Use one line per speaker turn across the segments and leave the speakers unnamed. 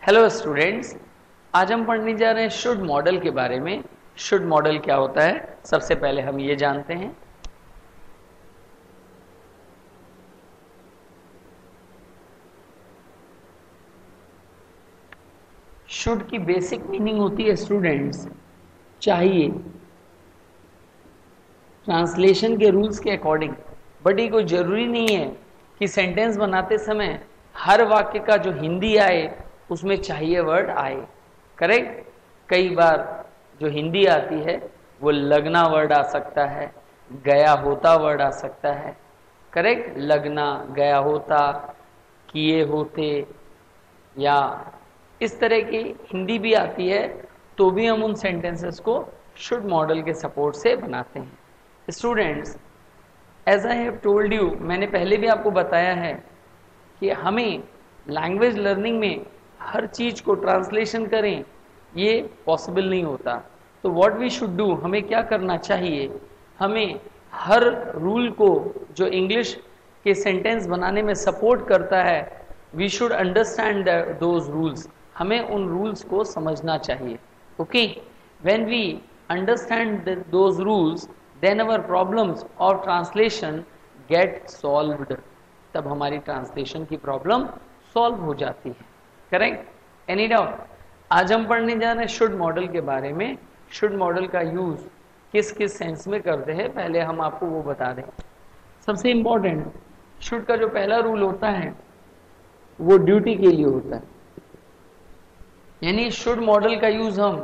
Hello students, आज हम पढ़ने जा रहे हैं शुड मॉडल के बारे में। शुड मॉडल क्या होता है, सबसे पहले हम ये जानते हैं। शुड की बेसिक मीनिंग होती है स्टूडेंट्स चाहिए, ट्रांसलेशन के रूल्स के अकॉर्डिंग। बट ये कोई जरूरी नहीं है कि सेंटेंस बनाते समय हर वाक्य का जो हिंदी आए उसमें चाहिए वर्ड आए। करेक्ट। कई बार जो हिंदी आती है वो लगना वर्ड आ सकता है, गया होता वर्ड आ सकता है। करेक्ट। लगना, गया होता, किए होते, या इस तरह की हिंदी भी आती है, तो भी हम उन सेंटेंसेस को शुड मॉडल के सपोर्ट से बनाते हैं। Students, as I have told you, मैंने पहले भी आपको बताया है कि हमें लैंग्वेज लर्निंग में हर चीज को ट्रांसलेशन करें ये पॉसिबल नहीं होता। तो व्हाट वी शुड डू, हमें क्या करना चाहिए, हमें हर रूल को जो इंग्लिश के सेंटेंस बनाने में सपोर्ट करता है, we should understand those rules, हमें उन रूल्स को समझना चाहिए। Okay, when we understand those rules then our problems और ट्रांसलेशन गेट सॉल्व्ड, तब हमारी ट्रांसलेशन की प्रॉब्लम सॉल्व हो जाती है। करेक्ट। Any doubt? आज हम पढ़ने जा रहे हैं शुड मॉडल के बारे में। शुड मॉडल का यूज किस किस सेंस में करते हैं, पहले हम आपको वो बता दें। सबसे इंपॉर्टेंट, शुड का जो पहला रूल होता है वो ड्यूटी के लिए होता है, यानी शुड मॉडल का यूज हम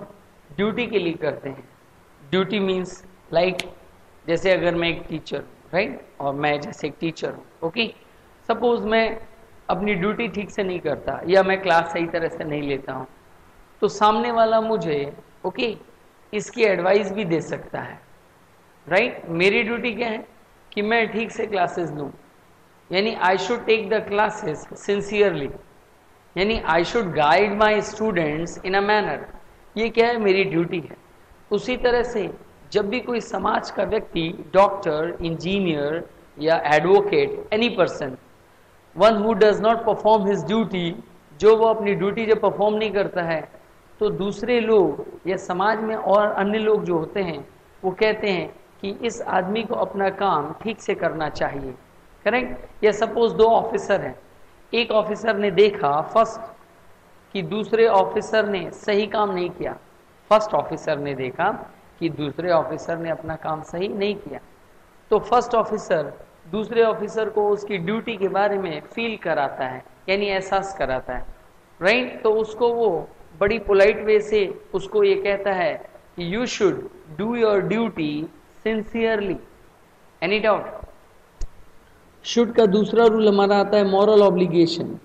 ड्यूटी के लिए करते हैं। ड्यूटी मीन्स लाइक, जैसे अगर मैं एक टीचर, राइट, और मैं जैसे एक टीचर हूँ, ओके, सपोज मैं अपनी ड्यूटी ठीक से नहीं करता या मैं क्लास सही तरह से नहीं लेता हूँ, तो सामने वाला मुझे ओके इसकी एडवाइस भी दे सकता है, राइट। मेरी ड्यूटी क्या है कि मैं ठीक से क्लासेस लूँ, यानी I should take the classes sincerely, यानी I should guide my students in a manner. ये क्या है, मेरी ड्यूटी है। उसी तरह से जब भी कोई समाज का व्यक्ति, डॉक्टर, इंजीनियर या advocate, any person, one who does not perform his duty, जो वो अपनी ड्यूटी जब परफॉर्म नहीं करता है तो दूसरे लोग या समाज में और अन्य लोग जो होते हैं वो कहते हैं कि इस आदमी को अपना काम ठीक से करना चाहिए। करेक्ट। या सपोज दो ऑफिसर हैं, एक ऑफिसर ने देखा फर्स्ट कि दूसरे ऑफिसर ने सही काम नहीं किया, फर्स्ट ऑफिसर ने देखा कि दूसरे ऑफिसर ने अपना काम सही नहीं किया, तो फर्स्ट ऑफिसर दूसरे ऑफिसर को उसकी ड्यूटी के बारे में फील कराता है, यानी एहसास कराता है, राइट। तो उसको वो बड़ी पोलाइट वे से उसको ये कहता है कि you should do your duty sincerely. Any doubt? Should का दूसरा रूल हमारा आता है moral obligation.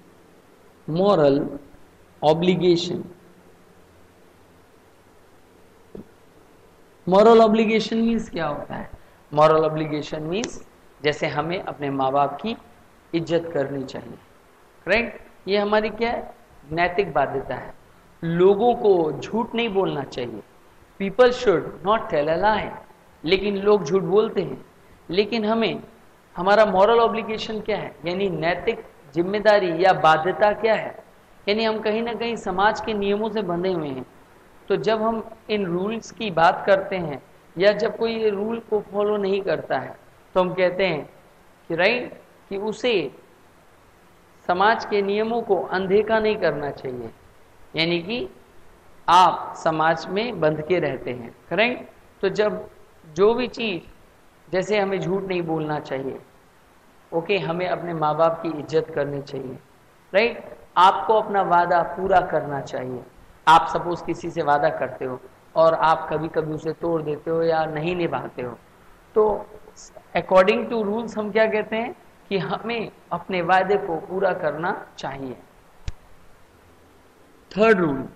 Moral obligation, moral obligation means क्या होता है? मॉरल ऑब्लिगेशन मीन्स जैसे हमें अपने माँ बाप की इज्जत करनी चाहिए, राइट। ये हमारी क्या है, नैतिक बाध्यता है। लोगों को झूठ नहीं बोलना चाहिए, people should not tell a lie, लेकिन लोग झूठ बोलते हैं। लेकिन हमें हमारा मॉरल ऑब्लिगेशन क्या है, यानी नैतिक जिम्मेदारी या बाध्यता क्या है, यानी हम कहीं ना कहीं समाज के नियमों से बंधे हुए हैं। तो जब हम इन रूल्स की बात करते हैं या जब कोई ये रूल को फॉलो नहीं करता है तो हम कहते हैं कि राइट, कि उसे समाज के नियमों को अनदेखा नहीं करना चाहिए, यानी कि आप समाज में बंध के रहते हैं। करेक्ट। तो जब जो भी चीज़, जैसे हमें झूठ नहीं बोलना चाहिए, ओके, हमें अपने माँ बाप की इज्जत करनी चाहिए, राइट, आपको अपना वादा पूरा करना चाहिए। आप सपोज किसी से वादा करते हो और आप कभी कभी उसे तोड़ देते हो या नहीं निभाते हो, तो अकॉर्डिंग टू रूल्स हम क्या कहते हैं कि हमें अपने वादे को पूरा करना चाहिए। थर्ड रूल,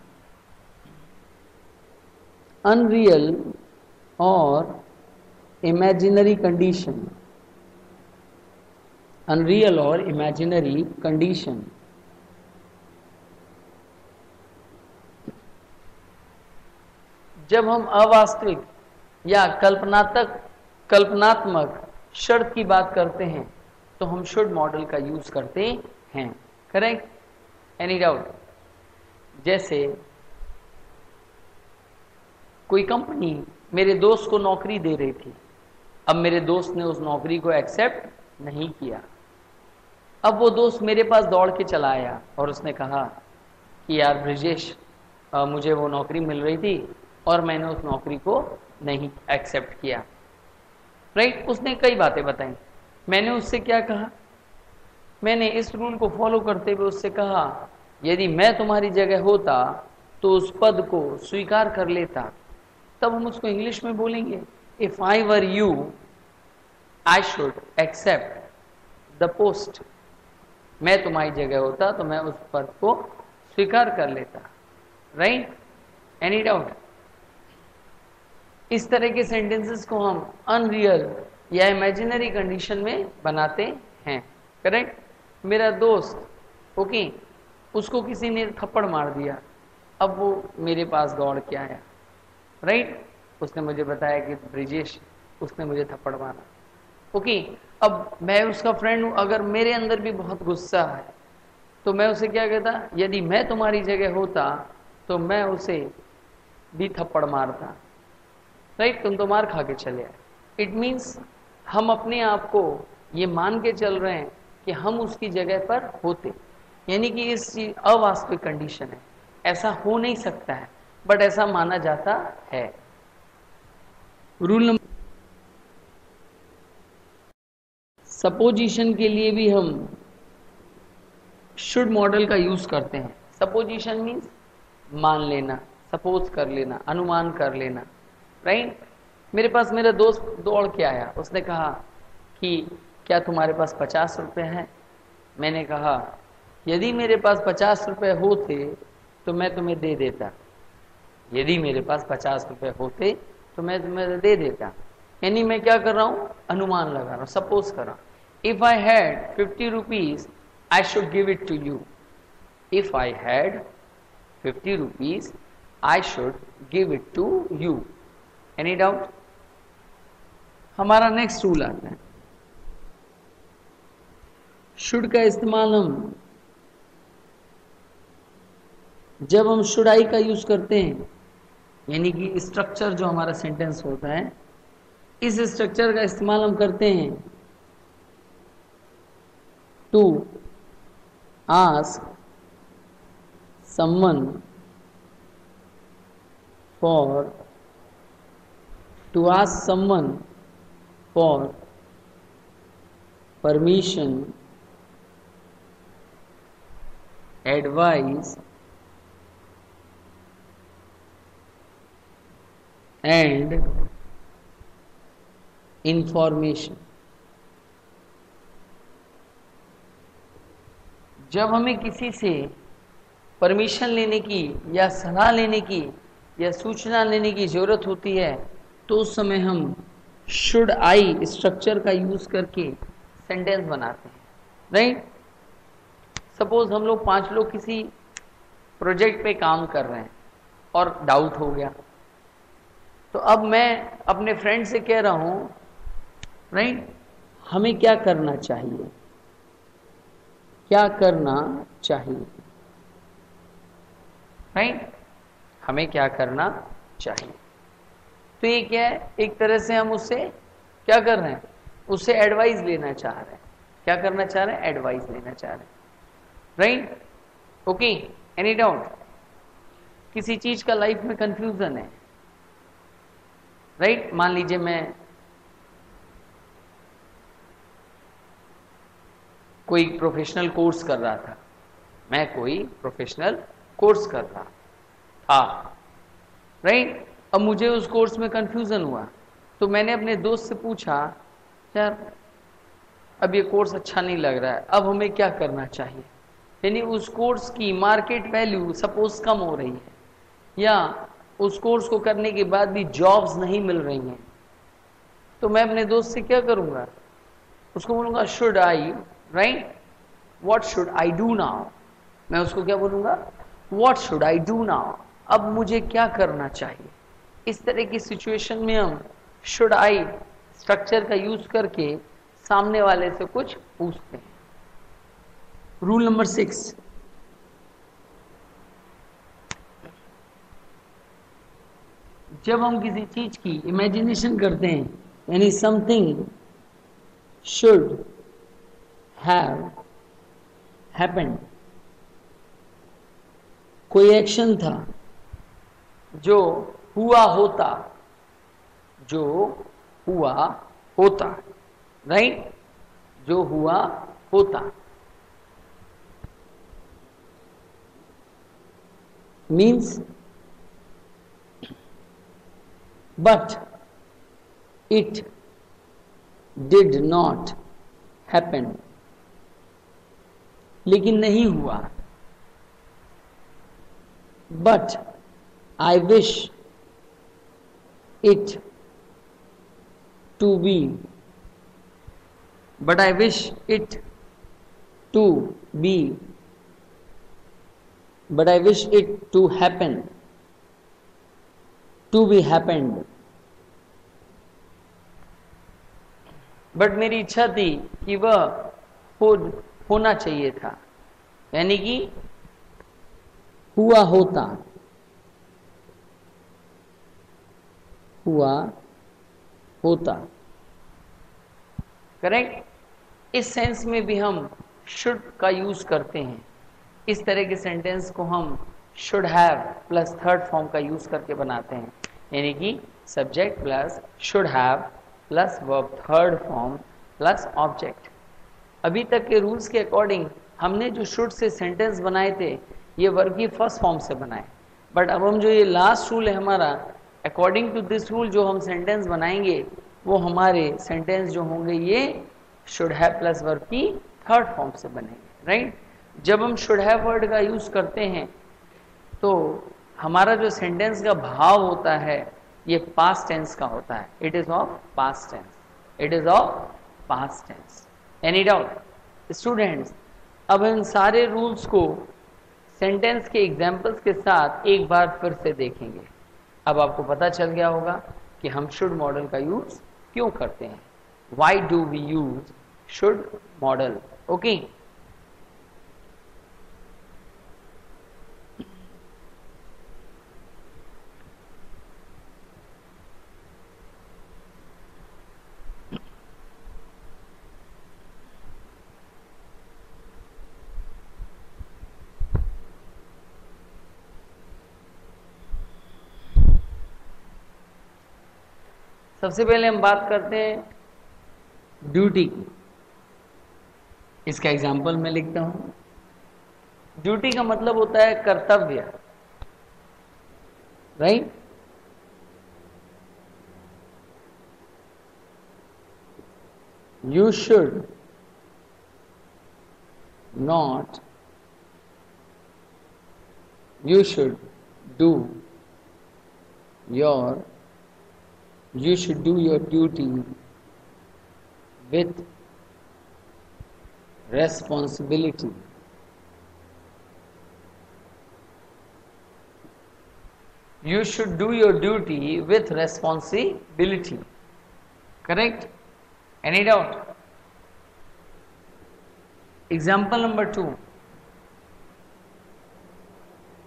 अनरियल और इमेजिनरी कंडीशन। अनरियल और इमेजिनरी कंडीशन, जब हम अवास्तविक या कल्पनात्मक शर्त की बात करते हैं तो हम शुड मॉडल का यूज करते हैं। करेक्ट। Any doubt? जैसे कोई कंपनी मेरे दोस्त को नौकरी दे रही थी, अब मेरे दोस्त ने उस नौकरी को एक्सेप्ट नहीं किया। अब वो दोस्त मेरे पास दौड़ के चला आया और उसने कहा कि यार ब्रिजेश, मुझे वो नौकरी मिल रही थी और मैंने उस नौकरी को नहीं एक्सेप्ट किया। राइट, उसने कई बातें बताई। मैंने उससे क्या कहा, मैंने इस रूल को फॉलो करते हुए उससे कहा, यदि मैं तुम्हारी जगह होता तो उस पद को स्वीकार कर लेता। तब हम उसको इंग्लिश में बोलेंगे, if I were you I should accept the post. मैं तुम्हारी जगह होता तो मैं उस पद को स्वीकार कर लेता। Right, any doubt? इस तरह के सेंटेंसेस को हम अनरियल या इमेजिनरी कंडीशन में बनाते हैं। करेक्ट? मेरा दोस्त, ओके, उसको किसी ने थप्पड़ मार दिया, अब वो मेरे पास दौड़ के आया। राइट, उसने मुझे बताया कि ब्रिजेश, उसने मुझे थप्पड़ मारा। ओके, अब मैं उसका फ्रेंड हूं, अगर मेरे अंदर भी बहुत गुस्सा है तो मैं उसे क्या कहता, यदि मैं तुम्हारी जगह होता तो मैं उसे भी थप्पड़ मारता। राइट, तुम तो मार खा के चले आए। इट मीन्स हम अपने आप को ये मान के चल रहे हैं कि हम उसकी जगह पर होते, यानी कि इस चीज अवास्तविक कंडीशन है, ऐसा हो नहीं सकता है, बट ऐसा माना जाता है। रूल नंबर, सपोजिशन के लिए भी हम शुड मॉडल का यूज करते हैं। सपोजिशन मीन्स मान लेना, सपोज कर लेना, अनुमान कर लेना। राइट, मेरे पास मेरा दोस्त दौड़ के आया, उसने कहा कि क्या तुम्हारे पास 50 रुपए हैं? मैंने कहा यदि मेरे पास 50 रुपए होते तो मैं तुम्हें दे देता। यदि मेरे पास 50 रुपए होते तो मैं तुम्हें दे देता, यानी मैं क्या कर रहा हूं, अनुमान लगा रहा हूं, सपोज कर रहा हूं। If I had 50 rupees I should give it to you. If I had 50 rupees I should give it to you. Any doubt? हमारा नेक्स्ट रूल आता है, शुड का इस्तेमाल हम जब हम शुड आई का यूज करते हैं, यानी कि स्ट्रक्चर जो हमारा सेंटेंस होता है, इस स्ट्रक्चर का इस्तेमाल हम करते हैं to ask someone for, to ask someone for permission, advice and information. जब हमें किसी से परमिशन लेने की या सलाह लेने की या सूचना लेने की जरूरत होती है तो उस समय हम शुड आई स्ट्रक्चर का यूज करके सेंटेंस बनाते हैं। राइट, सपोज हम लोग 5 लोग किसी प्रोजेक्ट पे काम कर रहे हैं और डाउट हो गया, तो अब मैं अपने फ्रेंड से कह रहा हूं, राइट, हमें क्या करना चाहिए, क्या करना चाहिए। राइट, हमें क्या करना चाहिए। तो ये क्या है, एक तरह से हम उससे क्या कर रहे हैं, उससे एडवाइस लेना चाह रहे हैं। क्या करना चाह रहे हैं, एडवाइस लेना चाह रहे हैं। Right, okay, any doubt? किसी चीज का लाइफ में कंफ्यूजन है। राइट, मान लीजिए मैं कोई प्रोफेशनल कोर्स कर रहा था, मैं कोई प्रोफेशनल कोर्स कर रहा था। राइट, अब मुझे उस कोर्स में कंफ्यूजन हुआ तो मैंने अपने दोस्त से पूछा, यार अब ये कोर्स अच्छा नहीं लग रहा है, अब हमें क्या करना चाहिए। यानी उस कोर्स की मार्केट वैल्यू सपोज कम हो रही है, या उस कोर्स को करने के बाद भी जॉब्स नहीं मिल रही हैं, तो मैं अपने दोस्त से क्या करूंगा, उसको बोलूंगा should I, right, what should I do now. मैं उसको क्या बोलूंगा, what should I do now, अब मुझे क्या करना चाहिए। इस तरह की सिचुएशन में हम शुड आई स्ट्रक्चर का यूज करके सामने वाले से कुछ पूछते हैं। रूल नंबर 6, जब हम किसी चीज की इमेजिनेशन करते हैं, यानी समथिंग शुड हैव हैपेंड, कोई एक्शन था जो हुआ होता, जो हुआ होता, राइट, जो हुआ होता, means but it did not happen, लेकिन नहीं हुआ, but I wish it to be, but I wish it to be, but I wish it to happen, to be happened, but मेरी इच्छा थी कि वह होना चाहिए था, यानी कि हुआ होता, हुआ होता, करेक्ट। इस सेंस में भी हम शुड का यूज करते हैं। इस तरह के सेंटेंस को हम should have plus third form का यूज करके बनाते हैं, यानी कि subject plus should have plus verb third form plus object. अभी तक के रूल्स के अकॉर्डिंग हमने जो शुड से सेंटेंस बनाए थे ये वर्ब की फर्स्ट फॉर्म से बनाए, बट अब हम जो ये लास्ट रूल है हमारा, अकॉर्डिंग टू दिस रूल जो हम सेंटेंस बनाएंगे वो हमारे सेंटेंस जो होंगे ये शुड हैव प्लस वर्ब की थर्ड फॉर्म से बनेंगे, राइट। जब हम शुड हैव वर्ड का यूज करते हैं तो हमारा जो सेंटेंस का भाव होता है ये पास्ट टेंस का होता है, it is of past tense, it is of past tense. Any doubt students? अब इन सारे रूल्स को सेंटेंस के एग्जाम्पल्स के साथ एक बार फिर से देखेंगे। अब आपको पता चल गया होगा कि हम शुड मॉडल का यूज क्यों करते हैं, why do we use should modal, okay. सबसे पहले हम बात करते हैं ड्यूटी की। इसका एग्जाम्पल मैं लिखता हूं। ड्यूटी का मतलब होता है कर्तव्य, right. You should not, you should do your duty with responsibility. You should do your duty with responsibility. Correct? Any doubt? Example number 2.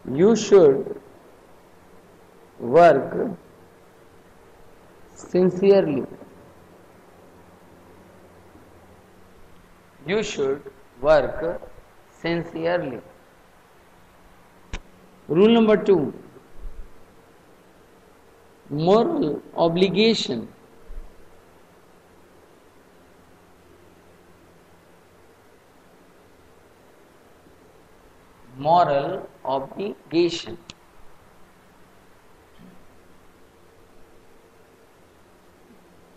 You should work sincerely. You should work sincerely. Rule number 2. Moral obligation. Moral obligation.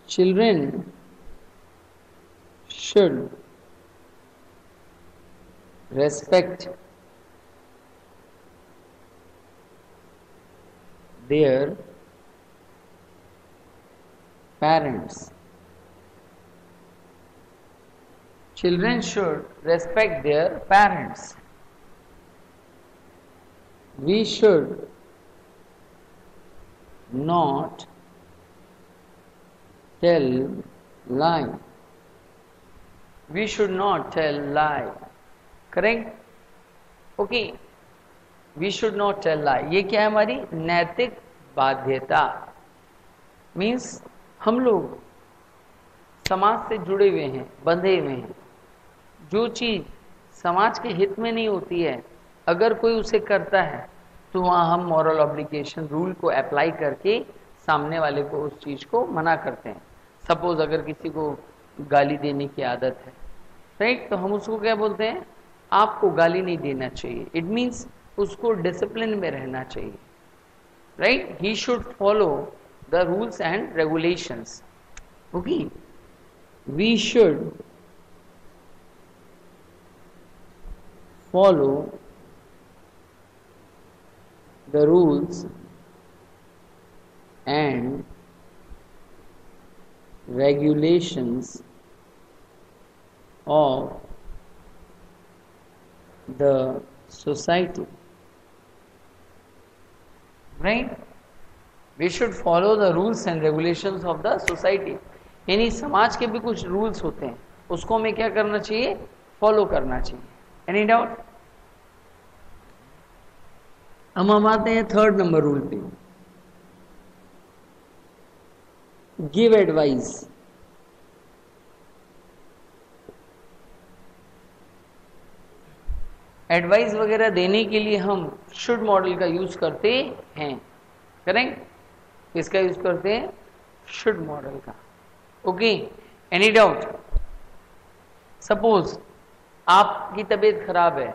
Children should respect their parents. Children should respect their parents. We should not tell lie. We should not tell lie. Correct? Okay. We should not tell lie. ये क्या है? हमारी नैतिक बाध्यता, means हम लोग समाज से जुड़े हुए हैं, बंधे हुए हैं। जो चीज समाज के हित में नहीं होती है, अगर कोई उसे करता है तो वहाँ हम मॉरल ऑब्लिगेशन रूल को अप्लाई करके सामने वाले को उस चीज को मना करते हैं। सपोज अगर किसी को गाली देने की आदत है, राइट, तो हम उसको क्या बोलते हैं, आपको गाली नहीं देना चाहिए। इट मीन्स उसको डिसिप्लिन में रहना चाहिए, right, he should follow the rules and regulations. Okay, we should follow the rules and regulations of the society, right, we should follow the rules and regulations of the society। यानी समाज के भी कुछ rules होते हैं, उसको हमें क्या करना चाहिए, फॉलो करना चाहिए। Any doubt? हम आते हैं थर्ड नंबर रूल पे, गिव एडवाइस। एडवाइस वगैरह देने के लिए हम शुड मॉडल का यूज करते हैं, करेक्ट, किसका यूज करते हैं, शुड मॉडल का। Okay, any doubt? सपोज आपकी तबीयत खराब है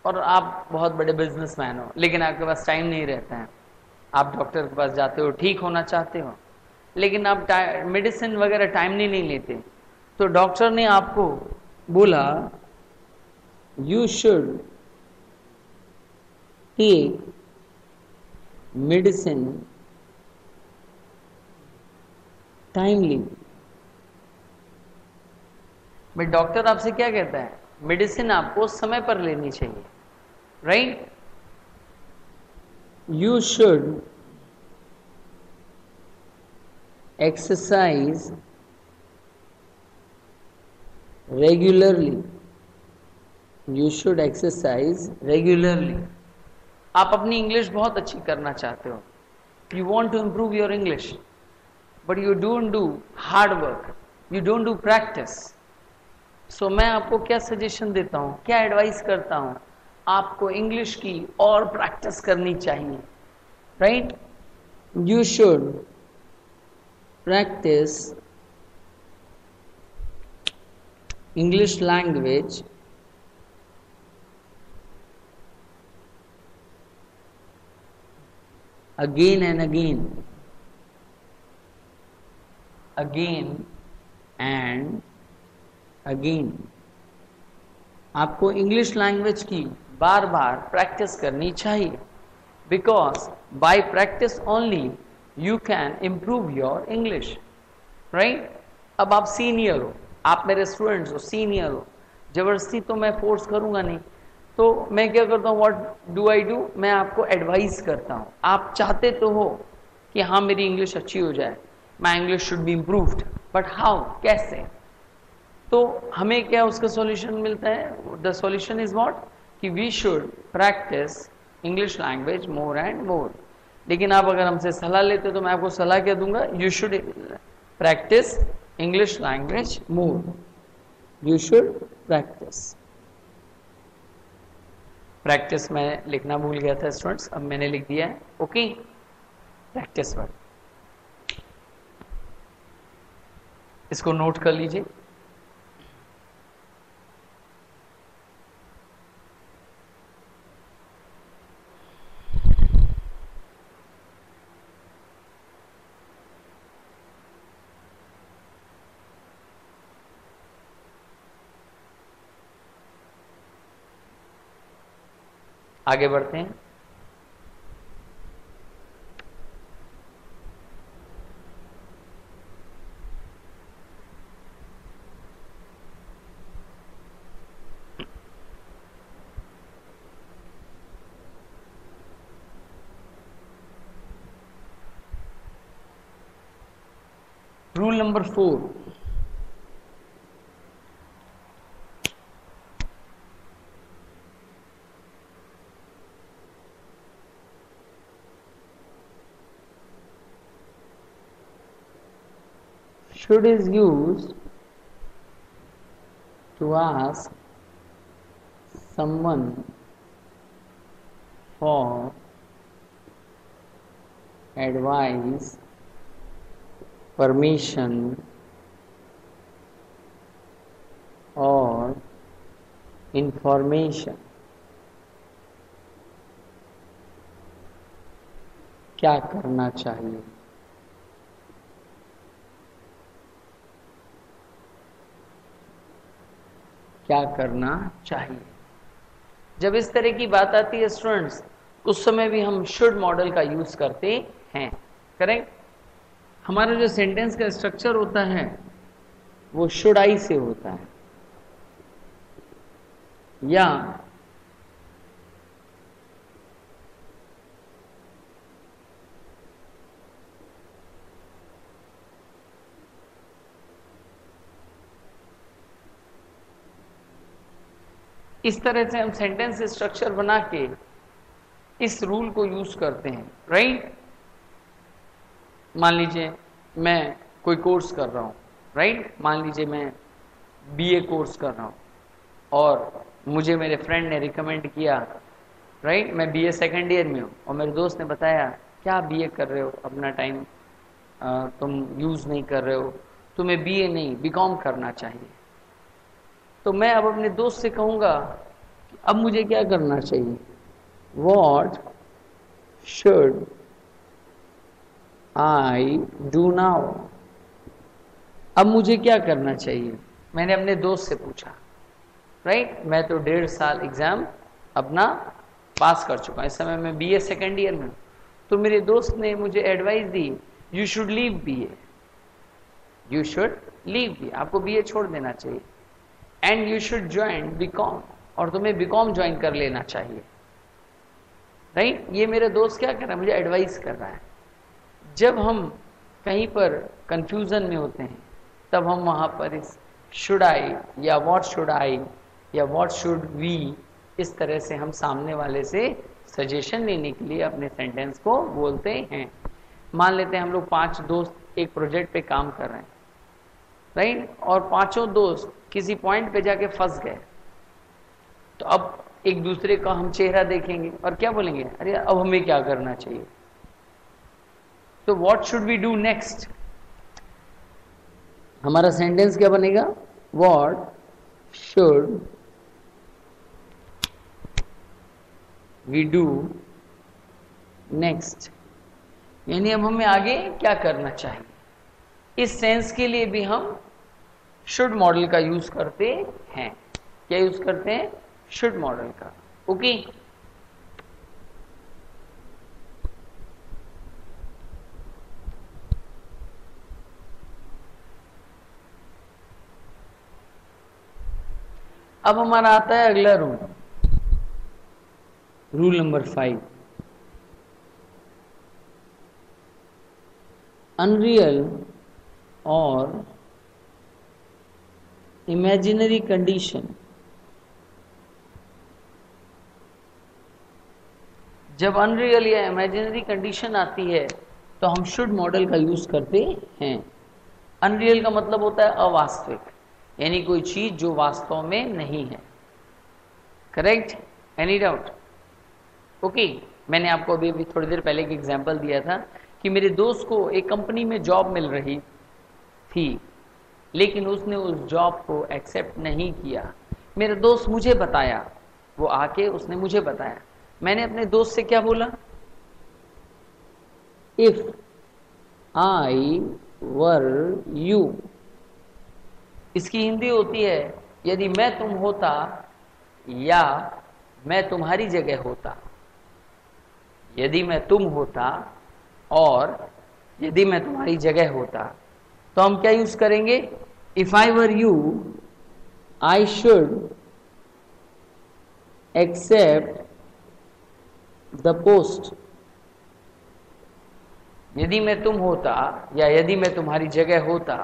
और आप बहुत बड़े बिजनेसमैन हो, लेकिन आपके पास टाइम नहीं रहता है, आप डॉक्टर के पास जाते हो, ठीक होना चाहते हो, लेकिन आप मेडिसिन वगैरह टाइमली नहीं लेते, तो डॉक्टर ने आपको बोला you should take medicine timely. But doctor आपसे क्या कहता है, मेडिसिन आपको समय पर लेनी चाहिए, right, you should exercise regularly, you should exercise regularly. आप अपनी इंग्लिश बहुत अच्छी करना चाहते हो, you want to improve your English, but you don't do hard work, you don't do practice. So मैं आपको क्या सजेशन देता हूं, क्या एडवाइस करता हूं, आपको इंग्लिश की और प्रैक्टिस करनी चाहिए, right, you should practise English language again and again, again and again। आपको इंग्लिश लैंग्वेज की बार बार प्रैक्टिस करनी चाहिए, because by practice only you can improve your English, right. अब आप सीनियर हो, आप मेरे स्टूडेंट्स हो, सीनियर हो, जबरदस्ती तो मैं फोर्स करूंगा नहीं, तो मैं क्या करता हूँ, व्हाट डू आई डू, मैं आपको एडवाइस करता हूँ। आप चाहते तो हो कि हाँ मेरी इंग्लिश अच्छी हो जाए, my English should be improved, but how, कैसे? तो हमें क्या उसका सॉल्यूशन मिलता है, द सॉल्यूशन इज व्हाट, कि we should practise English language more and more. लेकिन आप अगर हमसे सलाह लेते हो तो मैं आपको सलाह क्या दूंगा, you should practise English language more, you should practice. Practice मैं लिखना भूल गया था स्टूडेंट्स, अब मैंने लिख दिया है, ओके, प्रैक्टिस वर्ड, इसको नोट कर लीजिए। आगे बढ़ते हैं। Rule number 4, should is used to ask someone for advice, permission or information. क्या करना चाहिए? क्या करना चाहिए? जब इस तरह की बात आती है स्टूडेंट्स, उस समय भी हम शुड मॉडल का यूज करते हैं, करेक्ट? हमारा जो सेंटेंस का स्ट्रक्चर होता है वो शुड आई से होता है, या इस तरह से हम सेंटेंस स्ट्रक्चर बना के इस रूल को यूज करते हैं, राइट? मान लीजिए मैं कोई कोर्स कर रहा हूँ, राइट? मान लीजिए मैं बीए कोर्स कर रहा हूँ और मुझे मेरे फ्रेंड ने रिकमेंड किया, राइट? मैं बीए सेकेंड ईयर में हूँ और मेरे दोस्त ने बताया क्या बीए कर रहे हो, अपना टाइम तुम यूज नहीं कर रहे हो, तुम्हें बीए नहीं बीकॉम करना चाहिए। तो मैं अब अपने दोस्त से कहूँगा कि अब मुझे क्या करना चाहिए? What should I do now? अब मुझे क्या करना चाहिए? मैंने अपने दोस्त से पूछा, राइट? मैं तो 1.5 साल एग्जाम अपना पास कर चुका हूँ, इस समय मैं बीए सेकेंड ईयर में हूँ। तो मेरे दोस्त ने मुझे एडवाइस दी, you should leave BA, you should leave BA, आपको बीए छोड़ देना चाहिए, and you should join BCom, और तुम्हें बीकॉम ज्वाइन कर लेना चाहिए, राइट? ये मेरे दोस्त क्या कर रहा है? मुझे एडवाइस कर रहा है। जब हम कहीं पर कंफ्यूजन में होते हैं तब हम वहाँ पर इस शुड आई या व्हाट शुड आई या व्हाट शुड वी, इस तरह से हम सामने वाले से सजेशन लेने के लिए अपने सेंटेंस को बोलते हैं। मान लेते हैं हम लोग 5 दोस्त एक प्रोजेक्ट पे काम कर रहे हैं, राइट? और 5 दोस्त किसी पॉइंट पे जाके फंस गए, तो अब एक दूसरे का हम चेहरा देखेंगे और क्या बोलेंगे? अरे अब हमें क्या करना चाहिए? तो what should we do next? हमारा सेंटेंस क्या बनेगा? What should we do next, यानी अब हमें आगे क्या करना चाहिए। इस सेंस के लिए भी हम शुड मॉडल का यूज करते हैं। क्या यूज करते हैं? शुड मॉडल का, ओके? अब हमारा आता है अगला रूल, रूल नंबर 5। अनरियल और इमेजिनरी कंडीशन, जब अनरियल या इमेजिनरी कंडीशन आती है तो हम शुड मॉडल का यूज करते हैं। अनरियल का मतलब होता है अवास्तविक, यानी कोई चीज जो वास्तव में नहीं है, करेक्ट? Any doubt? ओके, मैंने आपको अभी थोड़ी देर पहले एक एग्जांपल दिया था कि मेरे दोस्त को एक कंपनी में जॉब मिल रही थी, लेकिन उसने उस जॉब को एक्सेप्ट नहीं किया। मेरे दोस्त मुझे बताया, वो आके उसने मुझे बताया, मैंने अपने दोस्त से क्या बोला? इफ आई वर यू, इसकी हिंदी होती है यदि मैं तुम होता या मैं तुम्हारी जगह होता। यदि मैं तुम होता और यदि मैं तुम्हारी जगह होता, तो हम क्या यूज करेंगे? If I were you I should accept the post. यदि मैं तुम होता या यदि मैं तुम्हारी जगह होता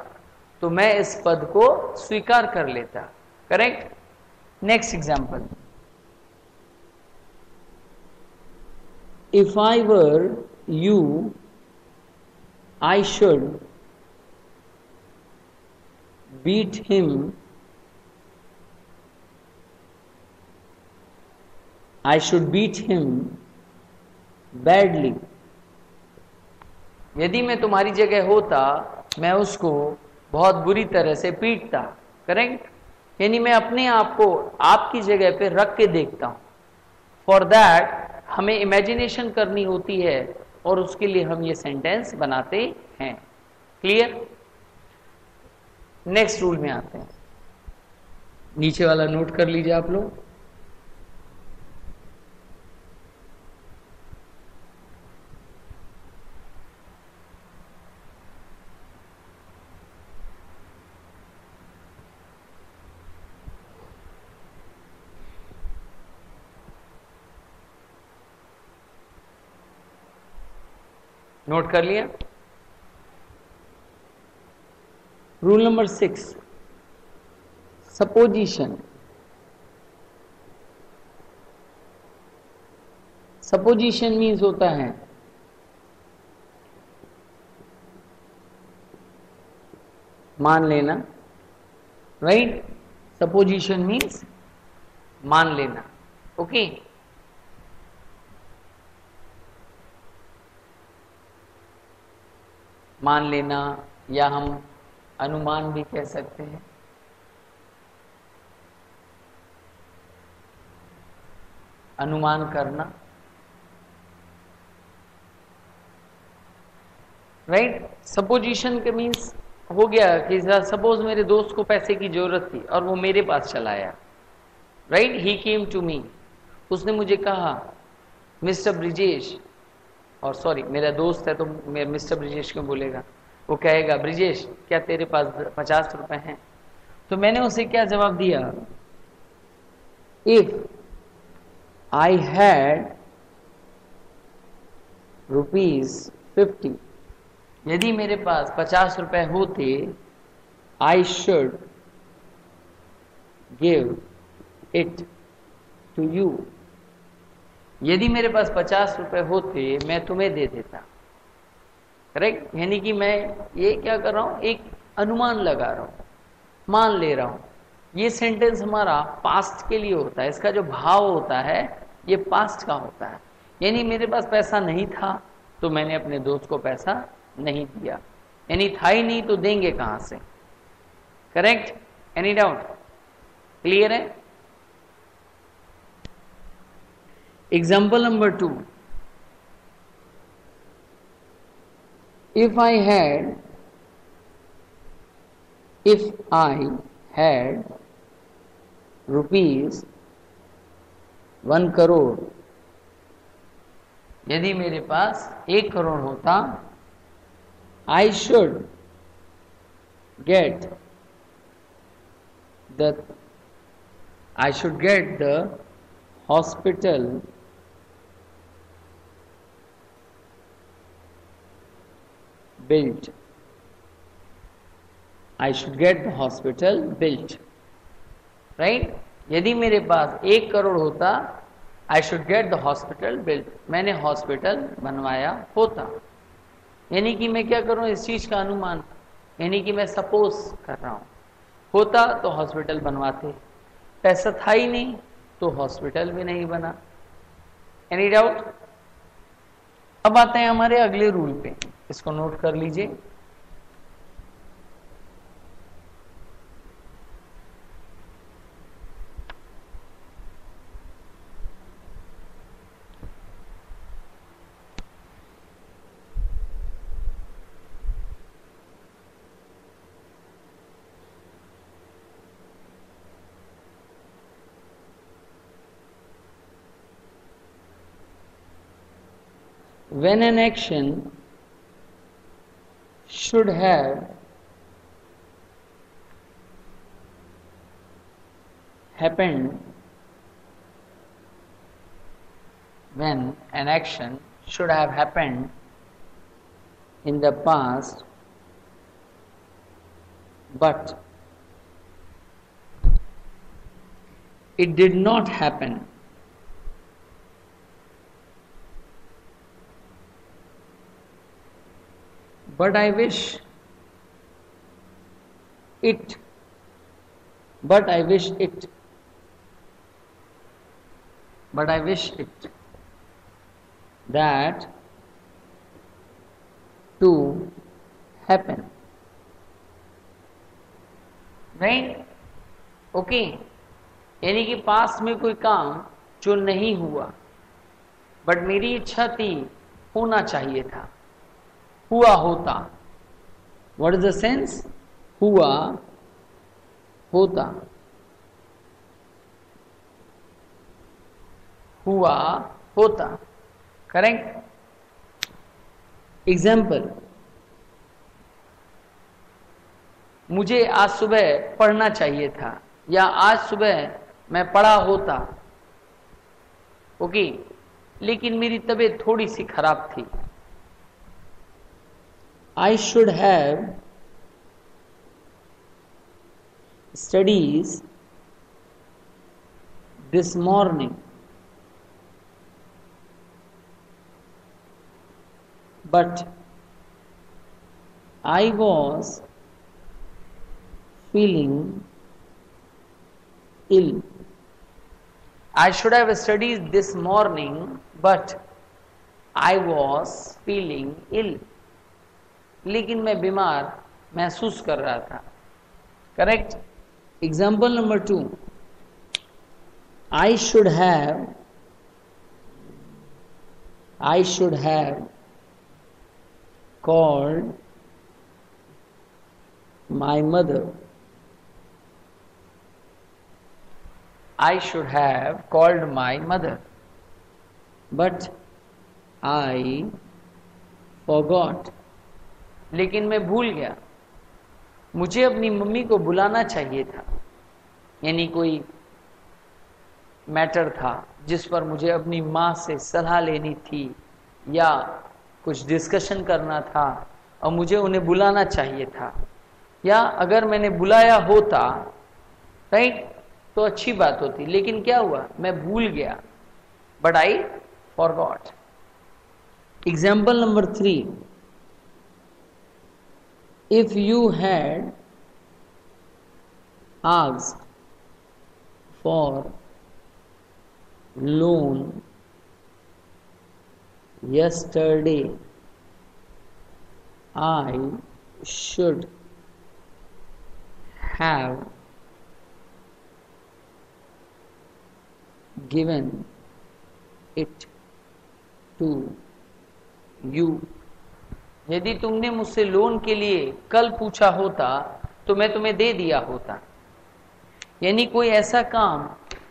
तो मैं इस पद को स्वीकार कर लेता, correct? Next example, if I were you I should beat him, I should beat him badly. यदि मैं तुम्हारी जगह होता मैं उसको बहुत बुरी तरह से पीटता. करेक्ट. यानी मैं अपने आप को आपकी जगह पे रख के देखता हूं. फॉर दैट हमें इमेजिनेशन करनी होती है और उसके लिए हम ये सेंटेंस बनाते हैं. क्लियर. नेक्स्ट रूल में आते हैं. नीचे वाला नोट कर लीजिए आप लोग. नोट कर लिया. Rule number 6, supposition. Supposition means होता है मान लेना. राइट. सपोजिशन मीन्स मान लेना. ओके. मान लेना या हम अनुमान भी कह सकते हैं. अनुमान करना. राइट. सपोजिशन के मीन्स हो गया कि सपोज मेरे दोस्त को पैसे की जरूरत थी और वो मेरे पास चला आया. Right. He came to me. उसने मुझे कहा मिस्टर ब्रिजेश, और सॉरी मेरा दोस्त है तो मिस्टर ब्रिजेश क्यों बोलेगा. वो कहेगा ब्रिजेश क्या तेरे पास 50 रुपए हैं. तो मैंने उसे क्या जवाब दिया. इफ आई हैड ₹50, यदि मेरे पास 50 रुपए होते, I should give it to you. यदि मेरे पास 50 रुपए होते मैं तुम्हें दे देता. करेक्ट. यानी कि मैं ये क्या कर रहा हूं, एक अनुमान लगा रहा हूं, मान ले रहा हूं. ये सेंटेंस हमारा पास्ट के लिए होता है. इसका जो भाव होता है ये पास्ट का होता है. यानी मेरे पास पैसा नहीं था तो मैंने अपने दोस्त को पैसा नहीं दिया. यानी था ही नहीं तो देंगे कहां से. करेक्ट. Any doubt. क्लियर है. Example number 2. If I had rupees 1 crore, यदि मेरे पास 1 करोड़ होता, I should get the hospital built. I should get the hospital built. Right? यदि मेरे पास 1 करोड़ होता, I should get the hospital built. मैंने हॉस्पिटल बनवाया होता. यानी कि मैं क्या कर रहा हूं, इस चीज का अनुमान. यानी कि मैं सपोज कर रहा हूं. होता तो हॉस्पिटल बनवाते. पैसा था ही नहीं तो हॉस्पिटल भी नहीं बना. Any doubt. अब आते हैं हमारे अगले रूल पे. इसको नोट कर लीजिए. When an action should have happened, when an action should have happened in the past but it did not happen, but I wish it but I wish it that to happen, right? Okay, यानी कि past में कोई काम जो नहीं हुआ but मेरी इच्छा थी होना चाहिए था, हुआ होता। What is the sense? हुआ होता, हुआ होता, करेक्ट। एग्जाम्पल, मुझे आज सुबह पढ़ना चाहिए था, या आज सुबह मैं पढ़ा होता, ओके, लेकिन मेरी तबीयत थोड़ी सी खराब थी। I should have studies this morning, but I was feeling ill. I should have studied this morning, but I was feeling ill. लेकिन मैं बीमार महसूस कर रहा था, correct. Example number 2, I should have called my mother. I should have called my mother, but I forgot. लेकिन मैं भूल गया। मुझे अपनी मम्मी को बुलाना चाहिए था, यानी कोई मैटर था जिस पर मुझे अपनी माँ से सलाह लेनी थी या कुछ डिस्कशन करना था और मुझे उन्हें बुलाना चाहिए था, या अगर मैंने बुलाया होता, राइट, तो अच्छी बात होती, लेकिन क्या हुआ, मैं भूल गया, but I forgot. Example number 3, if you had asked for loan yesterday, I should have given it to you. यदि तुमने मुझसे लोन के लिए कल पूछा होता तो मैं तुम्हें दे दिया होता। यानी कोई ऐसा काम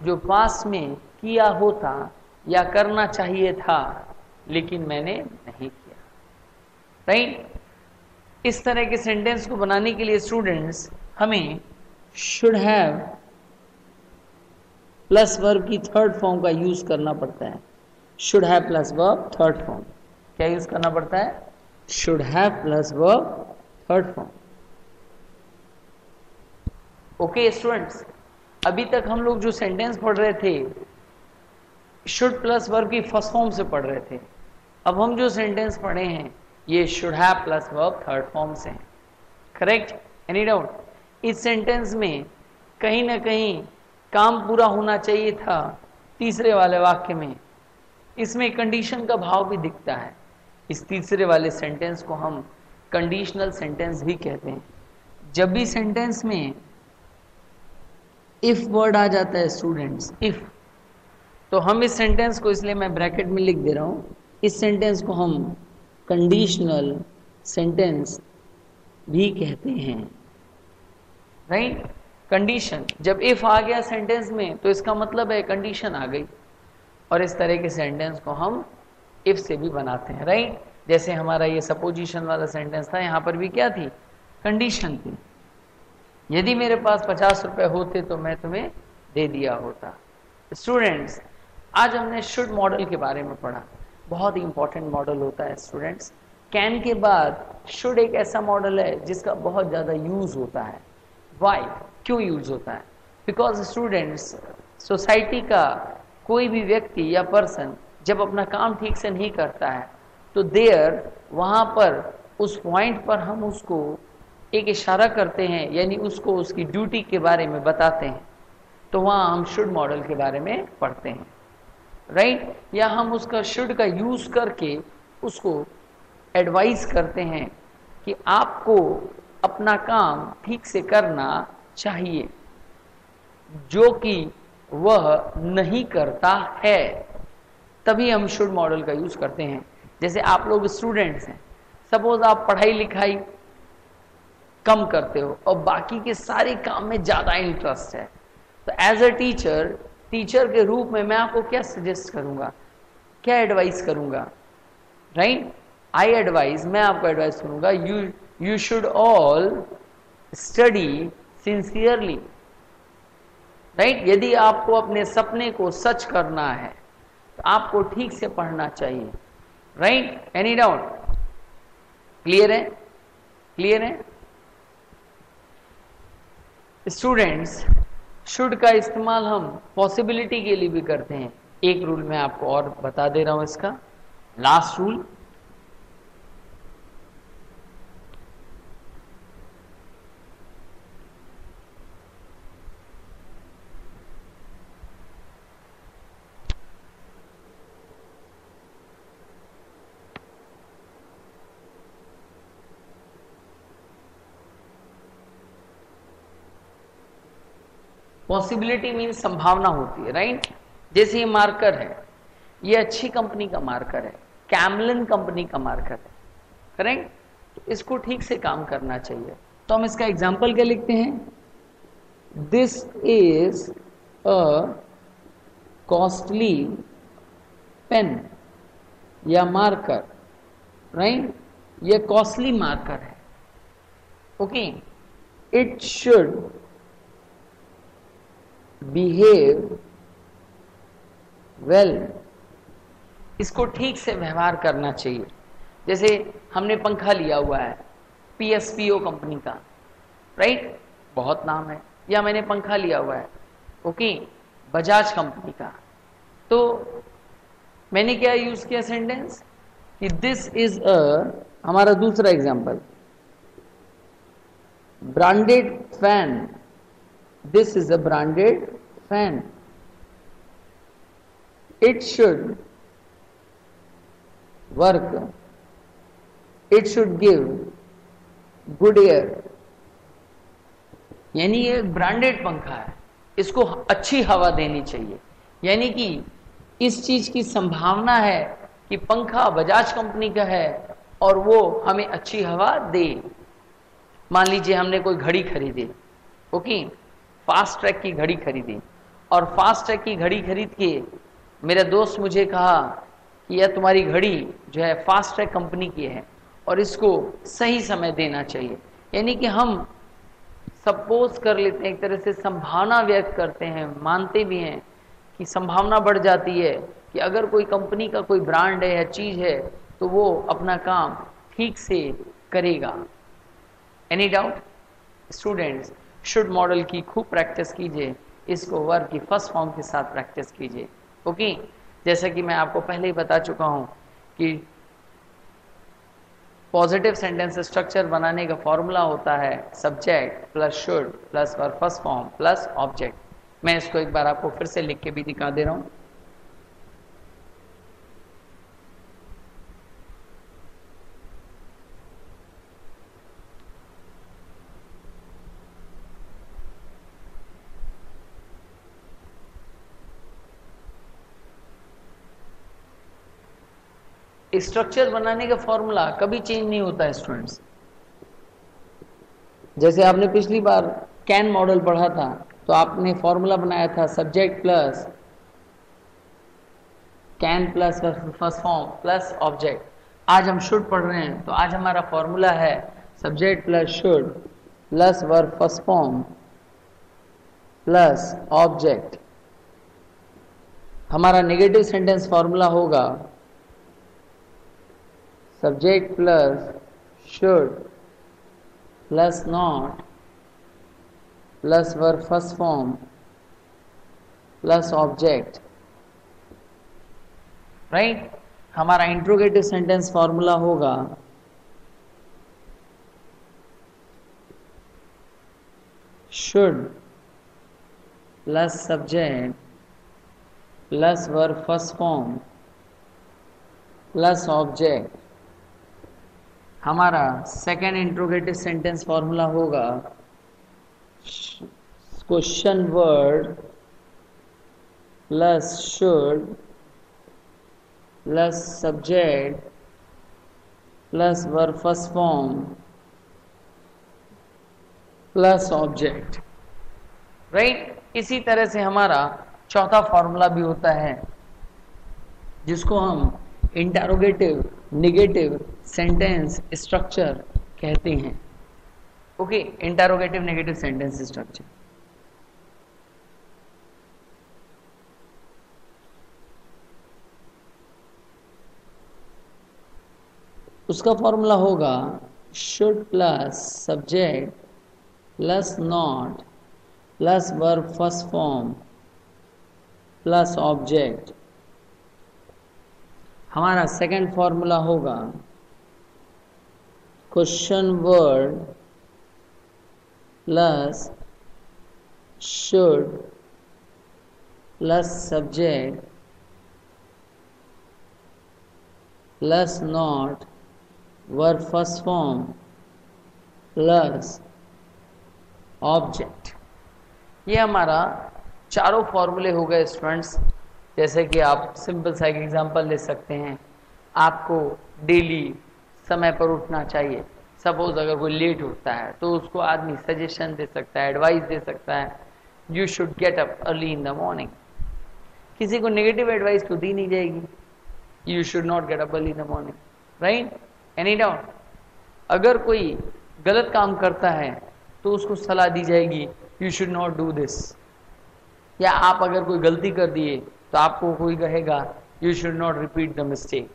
जो पास में किया होता या करना चाहिए था लेकिन मैंने नहीं किया, राइट। इस तरह के सेंटेंस को बनाने के लिए स्टूडेंट्स हमें शुड हैव प्लस वर्ब की थर्ड फॉर्म का यूज करना पड़ता है। Should have plus verb third form, क्या यूज करना पड़ता है? should have plus verb third form. Okay students, अभी तक हम लोग जो सेंटेंस पढ़ रहे थे शुड प्लस वर्ब की फर्स्ट फॉर्म से पढ़ रहे थे। अब हम जो सेंटेंस पढ़े हैं ये should have plus verb third form से हैं, करेक्ट? Any doubt? इस सेंटेंस में कहीं ना कहीं काम पूरा होना चाहिए था तीसरे वाले वाक्य में, इसमें कंडीशन का भाव भी दिखता है। इस तीसरे वाले सेंटेंस को हम कंडीशनल सेंटेंस भी कहते हैं। जब भी सेंटेंस में इफ वर्ड आ जाता है स्टूडेंट्स, इफ, तो हम इस सेंटेंस को, इसलिए मैं ब्रैकेट में लिख दे रहा हूं, इस सेंटेंस को हम कंडीशनल सेंटेंस भी कहते हैं, राइट? कंडीशन, जब इफ आ गया सेंटेंस में तो इसका मतलब है कंडीशन आ गई, और इस तरह के सेंटेंस को हम इफ से भी बनाते हैं, राइट? जैसे हमारा ये सपोजिशन वाला सेंटेंस था, यहाँ पर भी क्या थी? कंडीशन थी। यदि मेरे पास 50 रुपए होते तो मैं तुम्हें दे दिया होता। स्टूडेंट्स, आज हमने शुड मॉडल के बारे में पढ़ा, बहुत ही इंपॉर्टेंट मॉडल होता है स्टूडेंट्स। कैन के बाद शुड एक ऐसा मॉडल है जिसका बहुत ज़्यादा यूज होता है। वाई? क्यों यूज होता है? बिकॉज स्टूडेंट्स, सोसाइटी का कोई भी व्यक्ति या पर्सन जब अपना काम ठीक से नहीं करता है तो देयर, वहाँ पर, उस पॉइंट पर हम उसको एक इशारा करते हैं, यानी उसको उसकी ड्यूटी के बारे में बताते हैं, तो वहां हम शुड मॉडल के बारे में पढ़ते हैं, राइट। या हम उसका शुड का यूज करके उसको एडवाइस करते हैं कि आपको अपना काम ठीक से करना चाहिए, जो कि वह नहीं करता है, तभी हम शुड मॉडल का यूज करते हैं। जैसे आप लोग स्टूडेंट्स हैं, सपोज आप पढ़ाई लिखाई कम करते हो और बाकी के सारे काम में ज्यादा इंटरेस्ट है, तो एज अ टीचर के रूप में मैं आपको क्या सजेस्ट करूंगा, क्या एडवाइस करूंगा, राइट। मैं आपको एडवाइस करूंगा, you should all study sincerely, right. यदि आपको अपने सपने को सच करना है तो आपको ठीक से पढ़ना चाहिए, राइट। Any doubt? क्लियर है? क्लियर है स्टूडेंट्स? शुड का इस्तेमाल हम पॉसिबिलिटी के लिए भी करते हैं। एक रूल मैं आपको और बता दे रहा हूं, इसका लास्ट रूल। पॉसिबिलिटी मीन्स संभावना होती है, राइट। जैसे ये मार्कर है, ये अच्छी कंपनी का मार्कर है, कैमलिन कंपनी का मार्कर है, करेक्ट। तो इसको ठीक से काम करना चाहिए। तो हम इसका एग्जाम्पल क्या लिखते हैं, this is a costly pen या मार्कर, राइट। ये कॉस्टली मार्कर है, okay. It should behave well, इसको ठीक से व्यवहार करना चाहिए। जैसे हमने पंखा लिया हुआ है PSPO कंपनी का, राइट, बहुत नाम है। या मैंने पंखा लिया हुआ है, ओके, बजाज कंपनी का, तो मैंने क्या यूज किया सेंटेंस कि दिस इज अ, हमारा दूसरा example, branded fan, this is a branded fan, it should work, it should give good air, यानी ये ब्रांडेड पंखा है, इसको अच्छी हवा देनी चाहिए। यानी कि इस चीज की संभावना है कि पंखा बजाज कंपनी का है और वो हमें अच्छी हवा दे। मान लीजिए हमने कोई घड़ी खरीदी, ओके, फास्ट ट्रैक की घड़ी खरीदी, और फास्ट ट्रैक की घड़ी खरीद के मेरा दोस्त मुझे कहा कि यह तुम्हारी घड़ी जो है फास्ट ट्रैक कंपनी की है और इसको सही समय देना चाहिए। यानी कि हम सपोज कर लेते हैं, एक तरह से संभावना व्यक्त करते हैं, मानते भी हैं कि संभावना बढ़ जाती है कि अगर कोई कंपनी का कोई ब्रांड है या चीज है तो वो अपना काम ठीक से करेगा। Any doubt students? Should model की खूब प्रैक्टिस कीजिए, इसको वर्ब की फर्स्ट फॉर्म के साथ प्रैक्टिस कीजिए, ओके। जैसा कि मैं आपको पहले ही बता चुका हूं कि पॉजिटिव सेंटेंस स्ट्रक्चर बनाने का फॉर्मूला होता है subject plus should plus verb first form plus object. मैं इसको एक बार आपको फिर से लिख के भी दिखा दे रहा हूं। स्ट्रक्चर बनाने का फॉर्मूला कभी चेंज नहीं होता है स्टूडेंट्स। जैसे आपने पिछली बार कैन मॉडल पढ़ा था तो आपने फॉर्मूला बनाया था subject plus can plus first form plus object. आज हम शुड पढ़ रहे हैं तो आज हमारा फॉर्मूला है subject plus should plus verb first form plus object. हमारा नेगेटिव सेंटेंस फॉर्मूला होगा subject plus should plus not plus verb first form plus object, right. हमारा इंट्रोगेटिव सेंटेंस फॉर्मूला होगा should plus subject plus verb first form plus object, हमारा second interrogative sentence formula होगा question word plus should plus subject plus verb first form plus object, right. इसी तरह से हमारा चौथा formula भी होता है जिसको हम इंटरोगेटिव नेगेटिव सेंटेंस स्ट्रक्चर कहते हैं। Okay, interrogative negative sentence structure. उसका फॉर्मूला होगा should plus subject plus not plus verb first form plus object. हमारा सेकंड फॉर्मूला होगा question word plus should plus subject plus not verb first form plus object. ये हमारा चारों फॉर्मूले हो गए स्टूडेंट्स। जैसे कि आप सिंपल सा एक एग्जांपल ले सकते हैं, आपको डेली समय पर उठना चाहिए। सपोज अगर कोई लेट उठता है तो उसको आदमी सजेशन दे सकता है, एडवाइस दे सकता है, you should get up early in the morning. किसी को नेगेटिव एडवाइस तो दी नहीं जाएगी, you should not get up early in the morning, right. Any doubt? अगर कोई गलत काम करता है तो उसको सलाह दी जाएगी, you should not do this. या आप अगर कोई गलती कर दिए तो आपको कोई कहेगा, you should not repeat the mistake.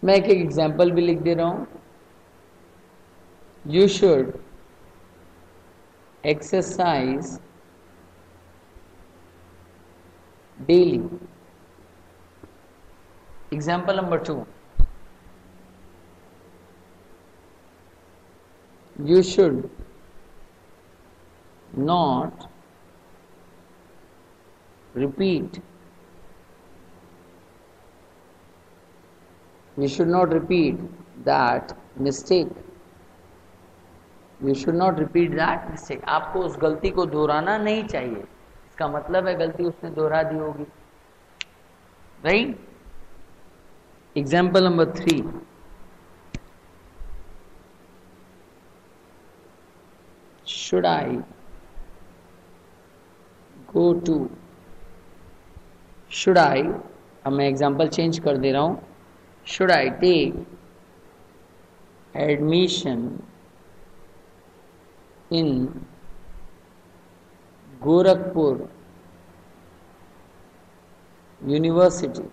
मैं एक एग्जाम्पल भी लिख दे रहा हूं, you should exercise daily. Example number 2, you should not repeat that mistake. You should not repeat that mistake. आपको उस गलती को दोहराना नहीं चाहिए। इसका मतलब है गलती उसने दोहरा दी होगी, right. Example number 3, should I go to, should I, अब मैं एग्जाम्पल चेंज कर दे रहा हूं, should I take admission in Gorakhpur University,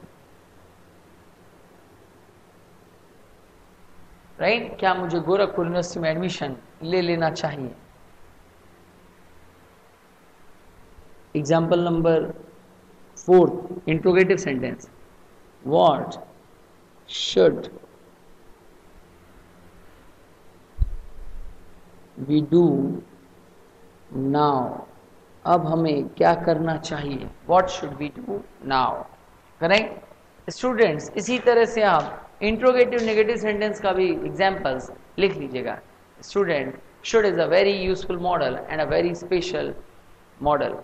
right. क्या मुझे गोरखपुर यूनिवर्सिटी में एडमिशन ले लेना चाहिए? Example number 4, interrogative sentence, what should we do now. अब हमें क्या करना चाहिए? What should we do now, correct. Students, इसी तरह से आप इंट्रोगेटिव नेगेटिव सेंटेंस का भी एग्जाम्पल्स लिख लीजिएगा। Student, should is a very useful model and a very special model.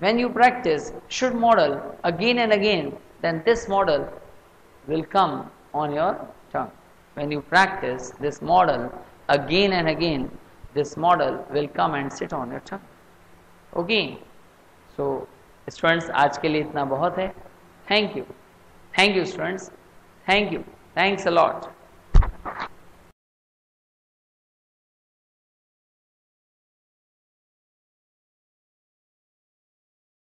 When you practice should model again and again, then this model will come on your tongue. When you practice this model again and again, this model will come and sit on your tongue. Okay? So, students, आज के लिए इतना बहुत है। Thank you. Thank you, students. Thank you. Thanks a lot.